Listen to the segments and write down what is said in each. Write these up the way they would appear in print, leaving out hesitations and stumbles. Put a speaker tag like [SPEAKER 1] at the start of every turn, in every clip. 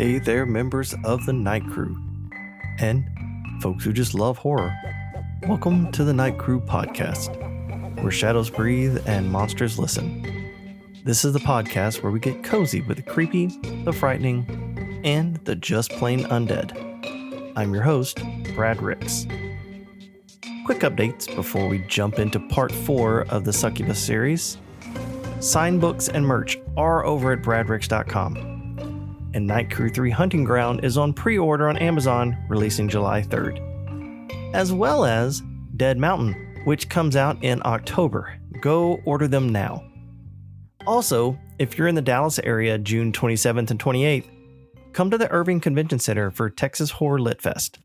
[SPEAKER 1] Hey there, members of the Night Crew, and folks who just love horror. Welcome to the Night Crew podcast, where shadows breathe and monsters listen. This is the podcast where we get cozy with the creepy, the frightening, and the just plain undead. I'm your host, Brad Ricks. Quick updates before we jump into part 4 of the Succubus series. Signed books and merch are over at bradricks.com. And Night Crew 3 Hunting Ground is on pre-order on Amazon, releasing July 3rd. As well as Dead Mountain, which comes out in October. Go order them now. Also, if you're in the Dallas area June 27th and 28th, come to the Irving Convention Center for Texas Horror Lit Fest.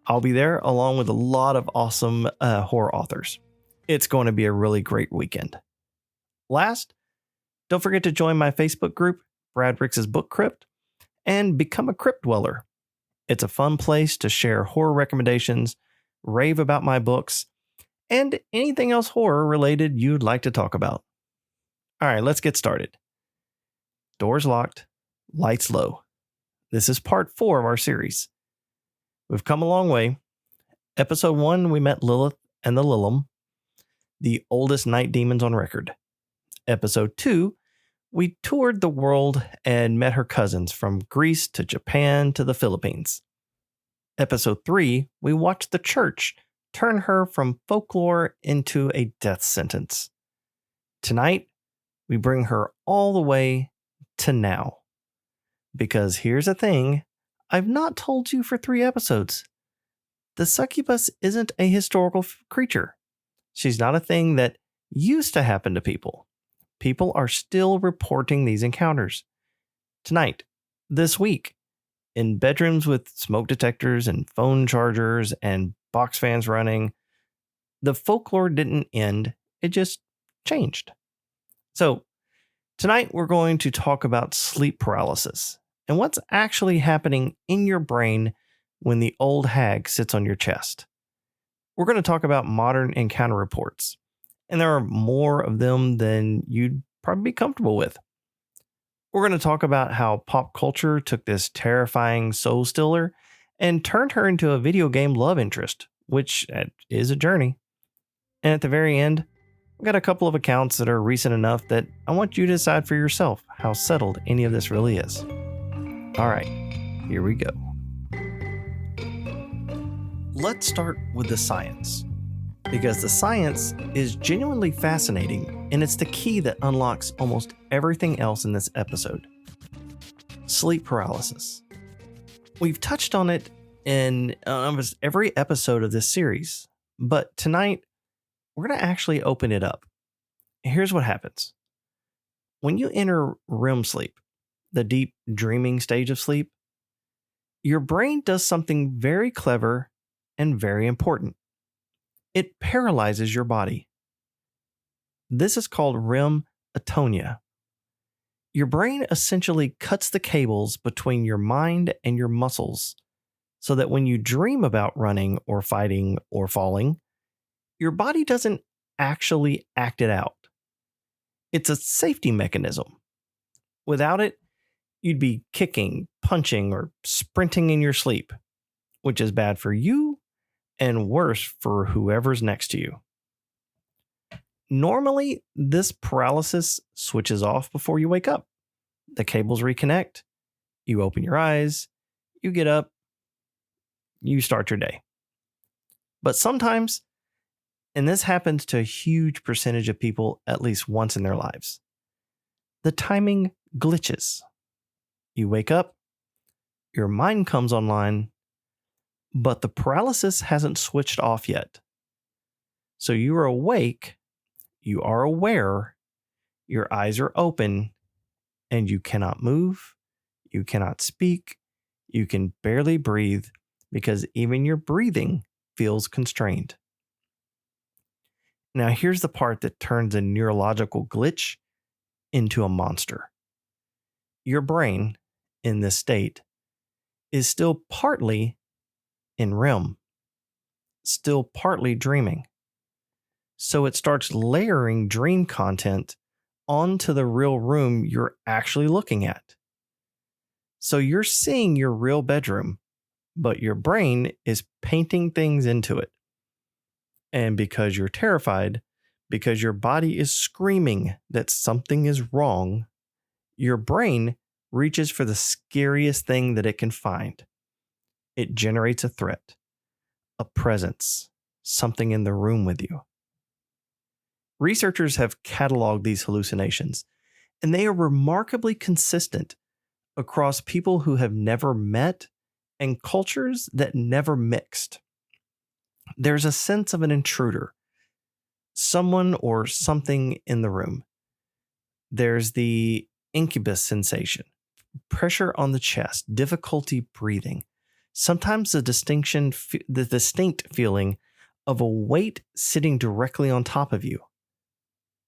[SPEAKER 1] I'll be there along with a lot of awesome horror authors. It's going to be a really great weekend. Last, don't forget to join my Facebook group, Brad Ricks' Book Crypt, and become a crypt dweller. It's a fun place to share horror recommendations, rave about my books, and anything else horror related you'd like to talk about. All right, let's get started. Doors locked, lights low. This is part 4 of our series. We've come a long way. Episode 1, we met Lilith and the Lilum, the oldest night demons on record. Episode 2, we toured the world and met her cousins from Greece to Japan to the Philippines. Episode 3, we watched the church turn her from folklore into a death sentence. Tonight, we bring her all the way to now. Because here's the thing, I've not told you for 3 episodes. The succubus isn't a historical creature. She's not a thing that used to happen to people. People are still reporting these encounters. Tonight, this week, in bedrooms with smoke detectors and phone chargers and box fans running, the folklore didn't end, it just changed. So, tonight we're going to talk about sleep paralysis and what's actually happening in your brain when the old hag sits on your chest. We're going to talk about modern encounter reports. And there are more of them than you'd probably be comfortable with. We're going to talk about how pop culture took this terrifying soul stiller and turned her into a video game love interest, which is a journey. And at the very end, I've got a couple of accounts that are recent enough that I want you to decide for yourself how settled any of this really is. All right, here we go. Let's start with the science. Because the science is genuinely fascinating, and it's the key that unlocks almost everything else in this episode. Sleep paralysis. We've touched on it in almost every episode of this series, but tonight we're going to actually open it up. Here's what happens. When you enter REM sleep, the deep dreaming stage of sleep, your brain does something very clever and very important. It paralyzes your body. This is called REM atonia. Your brain essentially cuts the cables between your mind and your muscles so that when you dream about running or fighting or falling, your body doesn't actually act it out. It's a safety mechanism. Without it, you'd be kicking, punching, or sprinting in your sleep, which is bad for you and worse for whoever's next to you. Normally, this paralysis switches off before you wake up. The cables reconnect, you open your eyes, you get up, you start your day. But sometimes, and this happens to a huge percentage of people at least once in their lives, the timing glitches. You wake up, your mind comes online, but the paralysis hasn't switched off yet. So you are awake, you are aware, your eyes are open, and you cannot move, you cannot speak, you can barely breathe because even your breathing feels constrained. Now here's the part that turns a neurological glitch into a monster. Your brain, in this state, is still partly in REM, still partly dreaming. So it starts layering dream content onto the real room you're actually looking at. So you're seeing your real bedroom, but your brain is painting things into it. And because you're terrified, because your body is screaming that something is wrong, your brain reaches for the scariest thing that it can find. It generates a threat, a presence, something in the room with you. Researchers have cataloged these hallucinations, and they are remarkably consistent across people who have never met and cultures that never mixed. There's a sense of an intruder, someone or something in the room. There's the incubus sensation, pressure on the chest, difficulty breathing. Sometimes the distinct feeling of a weight sitting directly on top of you.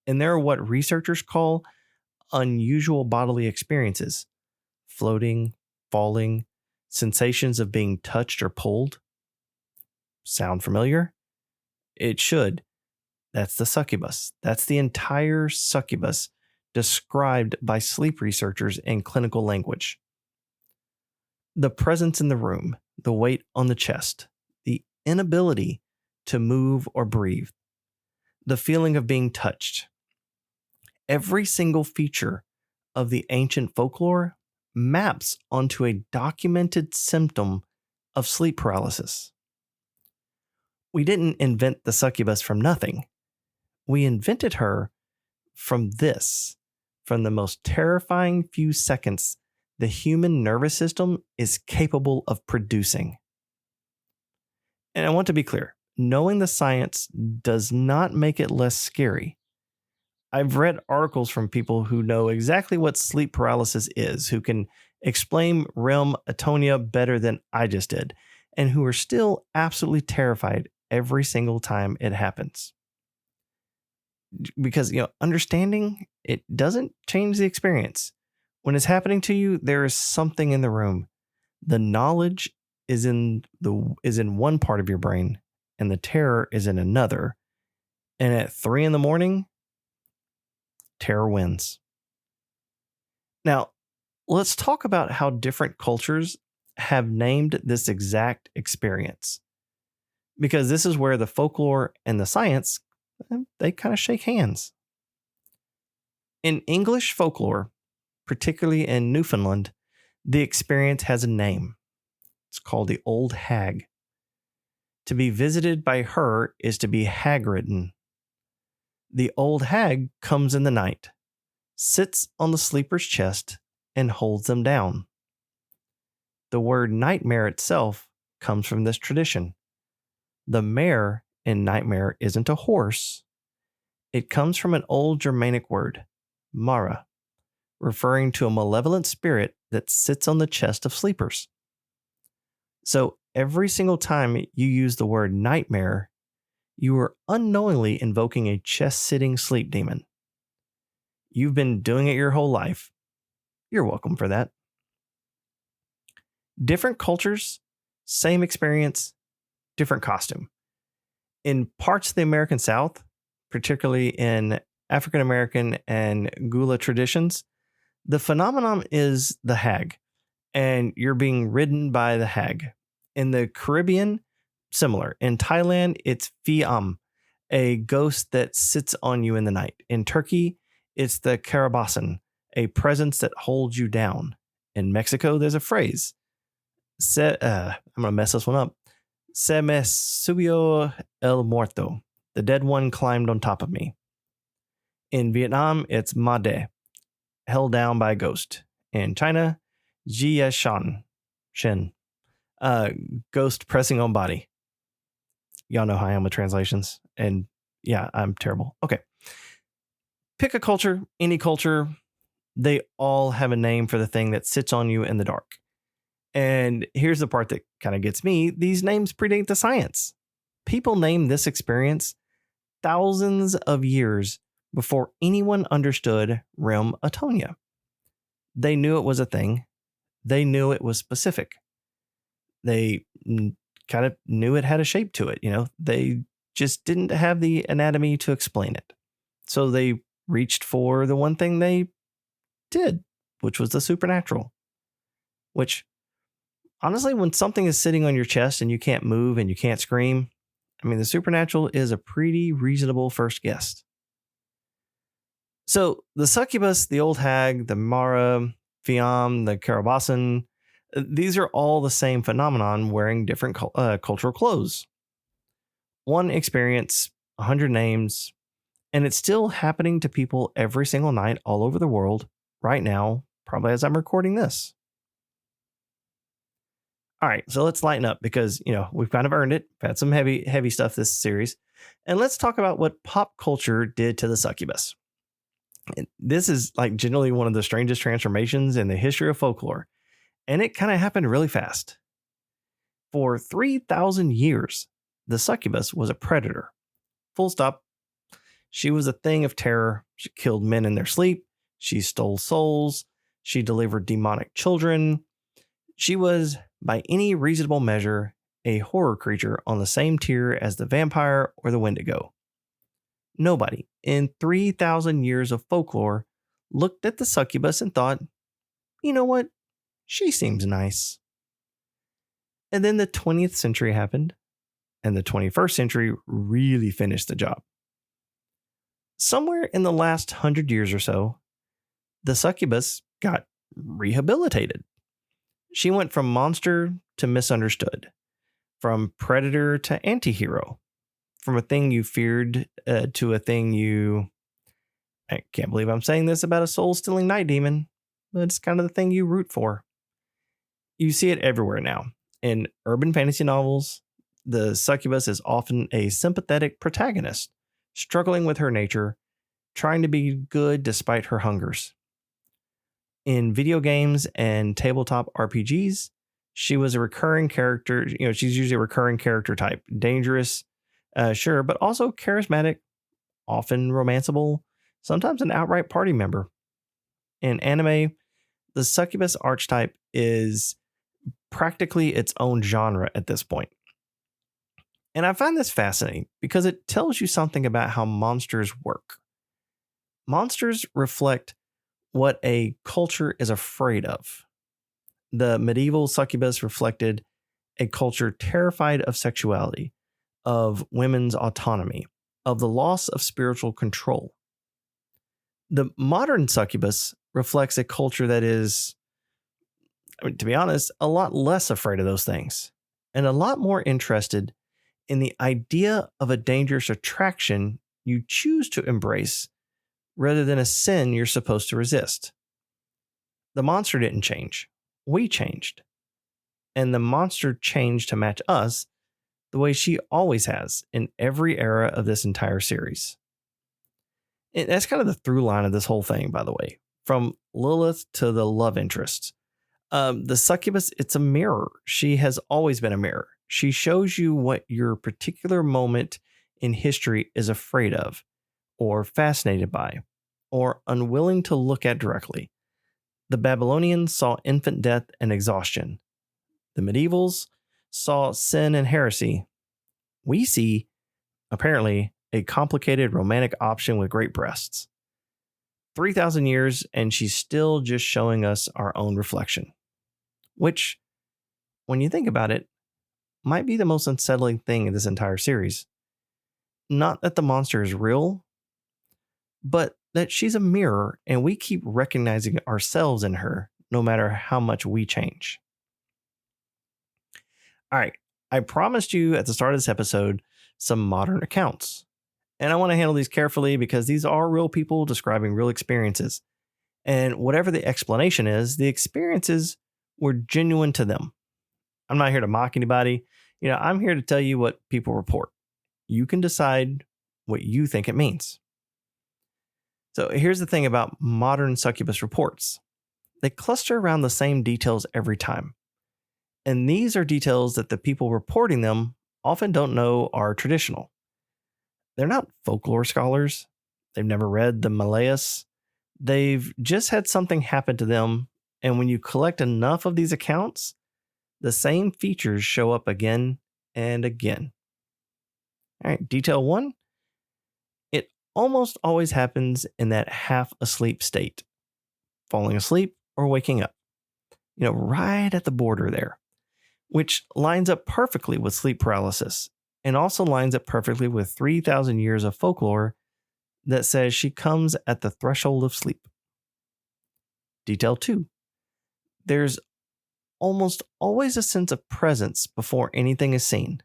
[SPEAKER 1] And there are what researchers call unusual bodily experiences: floating, falling, sensations of being touched or pulled. Sound familiar? It should. That's the succubus. That's the entire succubus described by sleep researchers in clinical language. The presence in the room, the weight on the chest, the inability to move or breathe, the feeling of being touched. Every single feature of the ancient folklore maps onto a documented symptom of sleep paralysis. We didn't invent the succubus from nothing. We invented her from the most terrifying few seconds the human nervous system is capable of producing. And I want to be clear, knowing the science does not make it less scary. I've read articles from people who know exactly what sleep paralysis is, who can explain REM atonia better than I just did, and who are still absolutely terrified every single time it happens. Because, understanding it doesn't change the experience. When it's happening to you, there is something in the room. The knowledge is in one part of your brain, and the terror is in another. And at 3 a.m, terror wins. Now, let's talk about how different cultures have named this exact experience. Because this is where the folklore and the science, they kind of shake hands. In English folklore, particularly in Newfoundland, the experience has a name. It's called the Old Hag. To be visited by her is to be hag-ridden. The Old Hag comes in the night, sits on the sleeper's chest, and holds them down. The word nightmare itself comes from this tradition. The mare in nightmare isn't a horse. It comes from an old Germanic word, mara, referring to a malevolent spirit that sits on the chest of sleepers. So every single time you use the word nightmare, you are unknowingly invoking a chest-sitting sleep demon. You've been doing it your whole life. You're welcome for that. Different cultures, same experience, different costume. In parts of the American South, particularly in African American and Gula traditions, the phenomenon is the hag, and you're being ridden by the hag. In the Caribbean, similar. In Thailand, it's Fiam, a ghost that sits on you in the night. In Turkey, it's the Karabasan, a presence that holds you down. In Mexico, there's a phrase. I'm going to mess this one up. Se me subió el muerto. The dead one climbed on top of me. In Vietnam, it's Ma De, held down by a ghost. In China, Jia Shen, ghost pressing on body. Y'all know how I am with translations. And yeah, I'm terrible. Okay. Pick a culture, any culture. They all have a name for the thing that sits on you in the dark. And here's the part that kind of gets me. These names predate the science. People name this experience thousands of years before anyone understood REM atonia. They knew it was a thing. They knew it was specific. They kind of knew it had a shape to it. They just didn't have the anatomy to explain it. So they reached for the one thing they did, which was the supernatural. which honestly, when something is sitting on your chest and you can't move and you can't scream, I mean, the supernatural is a pretty reasonable first guess. So the succubus, the old hag, the Mara, Fiam, the Carabasan, these are all the same phenomenon wearing different cultural clothes. One experience, 100 names, and it's still happening to people every single night all over the world right now, probably as I'm recording this. All right, so let's lighten up because, we've kind of earned it. We've had some heavy stuff this series. And let's talk about what pop culture did to the succubus. And this is like generally one of the strangest transformations in the history of folklore. And it kind of happened really fast. For 3,000 years, the succubus was a predator. Full stop. She was a thing of terror. She killed men in their sleep. She stole souls. She delivered demonic children. She was, by any reasonable measure, a horror creature on the same tier as the vampire or the Wendigo. Nobody in 3,000 years of folklore looked at the succubus and thought, you know what? She seems nice. And then the 20th century happened, and the 21st century really finished the job. Somewhere in the last 100 years or so, the succubus got rehabilitated. She went from monster to misunderstood, from predator to antihero, from a thing you feared to a thing I can't believe I'm saying this about a soul-stealing night demon, but it's kind of the thing you root for. You see it everywhere now. In urban fantasy novels, the succubus is often a sympathetic protagonist, struggling with her nature, trying to be good despite her hungers. In video games and tabletop RPGs, she was a recurring character. She's usually a recurring character type. Dangerous, sure, but also charismatic, often romanceable, sometimes an outright party member. In anime, the succubus archetype is practically its own genre at this point. And I find this fascinating because it tells you something about how monsters work. Monsters reflect what a culture is afraid of. The medieval succubus reflected a culture terrified of sexuality, of women's autonomy, of the loss of spiritual control. The modern succubus reflects a culture that is, to be honest, a lot less afraid of those things and a lot more interested in the idea of a dangerous attraction you choose to embrace rather than a sin you're supposed to resist. The monster didn't change. We changed. And the monster changed to match us the way she always has in every era of this entire series. And that's kind of the through line of this whole thing, by the way, from Lilith to the love interests. The succubus, it's a mirror. She has always been a mirror. She shows you what your particular moment in history is afraid of, or fascinated by, or unwilling to look at directly. The Babylonians saw infant death and exhaustion. The medievals saw sin and heresy. We see, apparently, a complicated romantic option with great breasts. 3,000 years, and she's still just showing us our own reflection. Which, when you think about it, might be the most unsettling thing in this entire series. Not that the monster is real, but that she's a mirror and we keep recognizing ourselves in her no matter how much we change. All right, I promised you at the start of this episode some modern accounts. And I want to handle these carefully because these are real people describing real experiences. And whatever the explanation is, the experiences were genuine to them. I'm not here to mock anybody. I'm here to tell you what people report. You can decide what you think it means. So here's the thing about modern succubus reports. They cluster around the same details every time. And these are details that the people reporting them often don't know are traditional. They're not folklore scholars. They've never read the Malleus. They've just had something happen to them. And when you collect enough of these accounts, the same features show up again and again. All right, detail 1. It almost always happens in that half asleep state, falling asleep or waking up. right at the border there, which lines up perfectly with sleep paralysis and also lines up perfectly with 3,000 years of folklore that says she comes at the threshold of sleep. Detail 2. There's almost always a sense of presence before anything is seen.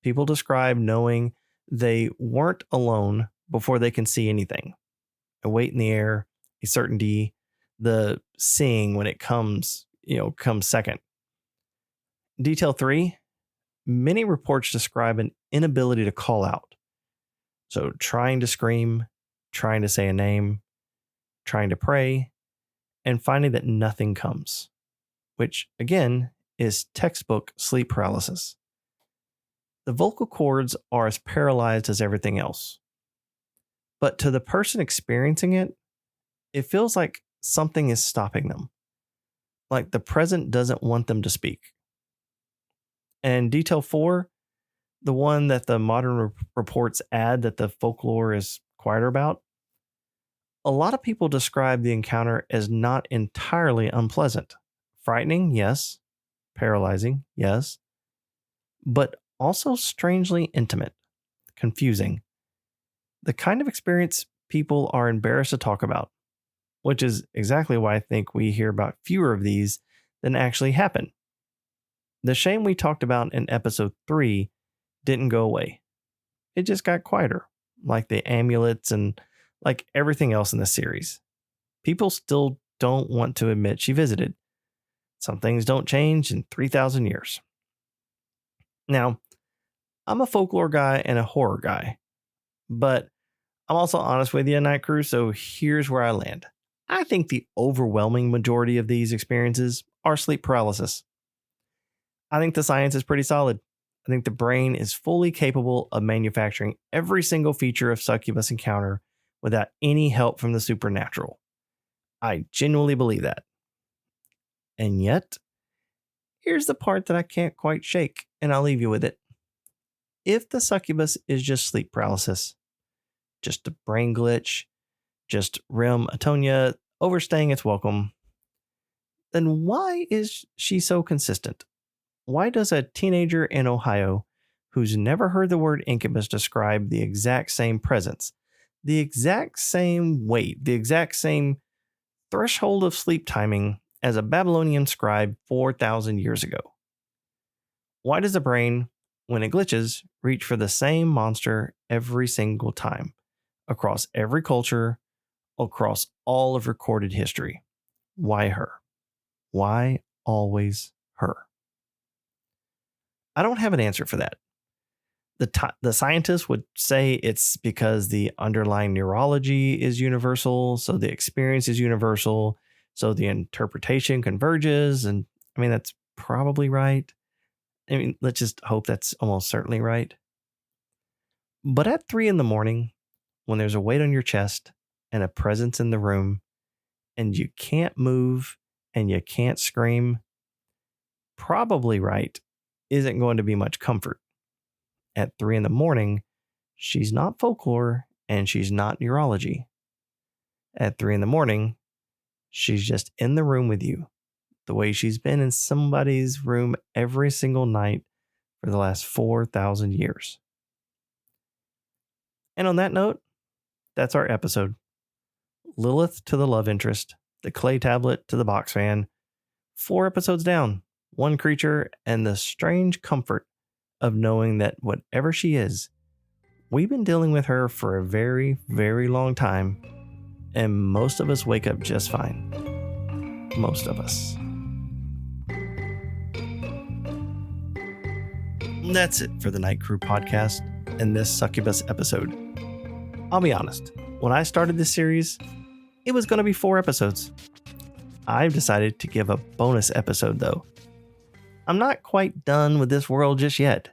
[SPEAKER 1] People describe knowing they weren't alone before they can see anything. A weight in the air, a certainty, the seeing when it comes second. Detail 3. Many reports describe an inability to call out. So trying to scream, trying to say a name, trying to pray, and finding that nothing comes, which again is textbook sleep paralysis. The vocal cords are as paralyzed as everything else. But to the person experiencing it, it feels like something is stopping them. Like the present doesn't want them to speak. And detail 4, the one that the modern reports add that the folklore is quieter about, a lot of people describe the encounter as not entirely unpleasant. Frightening, yes. Paralyzing, yes. But also strangely intimate, confusing. The kind of experience people are embarrassed to talk about, which is exactly why I think we hear about fewer of these than actually happen. The shame we talked about in episode 3 didn't go away. It just got quieter, like the amulets and like everything else in the series. People still don't want to admit she visited. Some things don't change in 3,000 years. Now, I'm a folklore guy and a horror guy, but I'm also honest with you, Night Crew, so here's where I land. I think the overwhelming majority of these experiences are sleep paralysis. I think the science is pretty solid. I think the brain is fully capable of manufacturing every single feature of succubus encounter without any help from the supernatural. I genuinely believe that. And yet, here's the part that I can't quite shake, and I'll leave you with it. If the succubus is just sleep paralysis, just a brain glitch, just REM atonia overstaying its welcome, then why is she so consistent? Why does a teenager in Ohio who's never heard the word incubus describe the exact same presence, the exact same weight, the exact same threshold of sleep timing as a Babylonian scribe 4,000 years ago? Why does the brain, when it glitches, reach for the same monster every single time, across every culture, across all of recorded history? Why her? Why always her? I don't have an answer for that. The scientists would say it's because the underlying neurology is universal, so the experience is universal, so the interpretation converges, and I mean, that's probably right. I mean, let's just hope that's almost certainly right. But at 3 a.m, when there's a weight on your chest and a presence in the room, and you can't move and you can't scream, probably right isn't going to be much comfort. At 3 a.m, she's not folklore and she's not neurology. At 3 a.m, she's just in the room with you, the way she's been in somebody's room every single night for the last 4,000 years. And on that note, that's our episode. Lilith to the love interest, the clay tablet to the box fan. 4 episodes down, 1 creature, and the strange comfort of knowing that whatever she is, we've been dealing with her for a very, very long time, and most of us wake up just fine. Most of us. That's it for the Night Crew podcast and this Succubus episode. I'll be honest, when I started this series, it was going to be 4 episodes. I've decided to give a bonus episode though. I'm not quite done with this world just yet,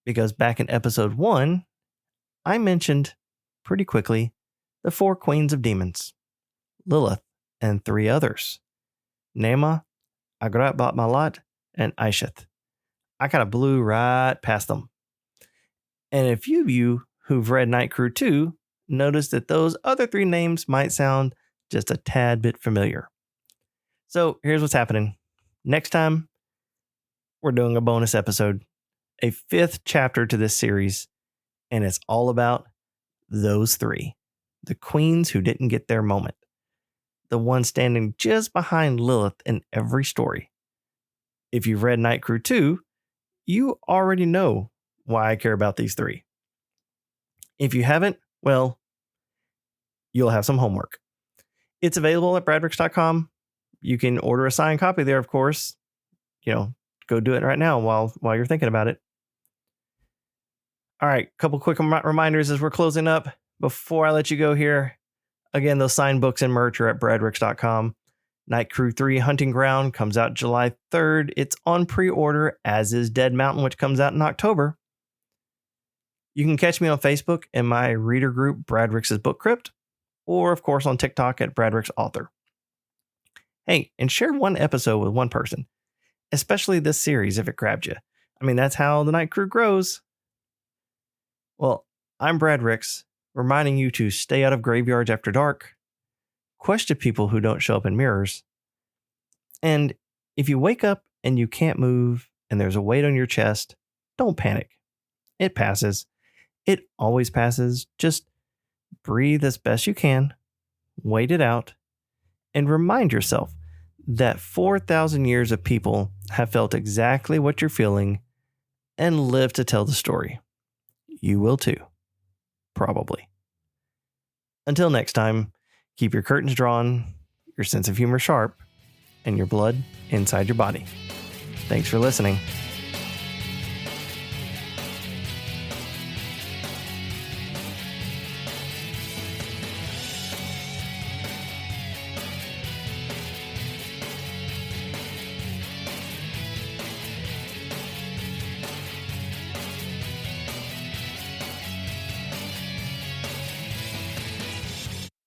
[SPEAKER 1] because back in episode 1, I mentioned pretty quickly the 4 queens of demons, Lilith and 3 others, Nema, Agrat Bat Malat, and Aisheth. I kind of blew right past them. And a few of you who've read Night Crew 2 noticed that those other 3 names might sound just a tad bit familiar. So here's what's happening. Next time, we're doing a bonus episode, a 5th chapter to this series, and it's all about those 3, the queens who didn't get their moment, the one standing just behind Lilith in every story. If you've read Night Crew 2, you already know why I care about these 3. If you haven't, well, you'll have some homework. It's available at bradricks.com. You can order a signed copy there, of course. Go do it right now while you're thinking about it. All right, couple quick reminders as we're closing up. Before I let you go here, again, those signed books and merch are at bradricks.com. Night Crew 3 Hunting Ground comes out July 3rd. It's on pre-order, as is Dead Mountain, which comes out in October. You can catch me on Facebook in my reader group, Brad Ricks' Book Crypt, or, of course, on TikTok at Brad Ricks Author. Hey, and share one episode with one person, especially this series if it grabbed you. I mean, that's how the Night Crew grows. Well, I'm Brad Ricks, reminding you to stay out of graveyards after dark, question people who don't show up in mirrors, and if you wake up and you can't move and there's a weight on your chest, don't panic. It passes. It always passes. Just breathe as best you can, wait it out, and remind yourself that 4,000 years of people have felt exactly what you're feeling and lived to tell the story. You will too. Probably. Until next time, keep your curtains drawn, your sense of humor sharp, and your blood inside your body. Thanks for listening.